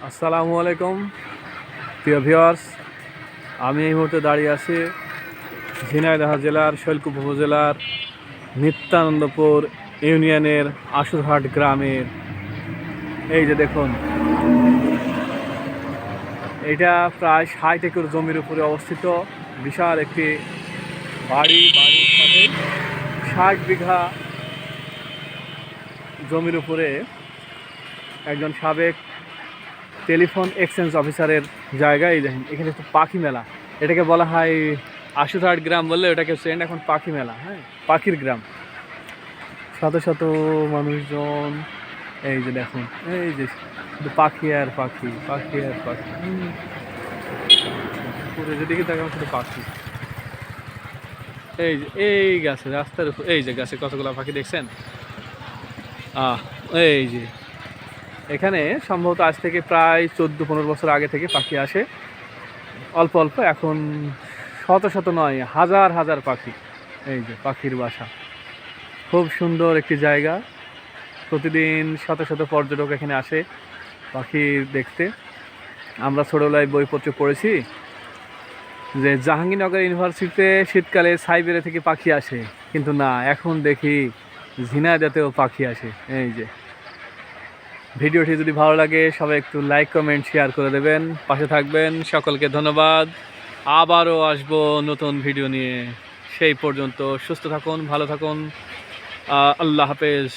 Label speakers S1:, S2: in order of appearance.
S1: আসসালামু আলাইকুম প্রিয় ভিউয়ার্স, আমি এই মুহূর্তে দাঁড়িয়ে আছি ঝিনাইদহ জেলার শৈলকুপ উপজেলার নিত্যানন্দপুর ইউনিয়নের আশুরহাট গ্রামের। এই যে দেখুন, এটা প্রায় 60 একর জমির উপরে অবস্থিত বিশাল একটি বাড়ির সাথে 60 বিঘা জমির উপরে একজন সাবেক টেলিফোন এক্সচেঞ্জ অফিসারের জায়গা। এই দেখেন, এখানে তো পাখি মেলা, এটাকে বলা হয় আশুরহাট গ্রাম বললে এটাকে ট্রেন্ড এখন পাখি মেলা। হ্যাঁ, পাখির গ্রাম, শত শত মানুষজন। এই যে দেখুন, এই যে শুধু পাখি আর পাখি, পাখি আর পাখি। পুরো যেদিকে দেখেন শুধু পাখি। এই যে এই গাছে, রাস্তার উপর এই যে গাছে কতগুলো পাখি দেখছেন। এই যে এখানে সম্ভবত আজ থেকে প্রায় 14-15 বছর আগে থেকে পাখি আসে, অল্প অল্প। এখন শত শত নয়, হাজার হাজার পাখি। এই যে পাখির বাসা, খুব সুন্দর একটি জায়গা। প্রতিদিন শত শত পর্যটক এখানে আসে পাখি দেখতে। আমরা ছোটোবেলায় বইপত্র পড়েছি যে জাহাঙ্গীরনগর ইউনিভার্সিটিতে শীতকালে সাইবেরিয়া থেকে পাখি আসে, কিন্তু না, এখন দেখি ঝিনাইদহেও পাখি আসে। এই যে ভিডিওটি যদি ভালো লাগে সবাই একটু লাইক, কমেন্ট, শেয়ার করে দেবেন, পাশে থাকবেন। সকলকে ধন্যবাদ। আবারও আসবো নতুন ভিডিও নিয়ে। সেই পর্যন্ত সুস্থ থাকুন, ভালো থাকুন। আল্লাহ হাফেজ।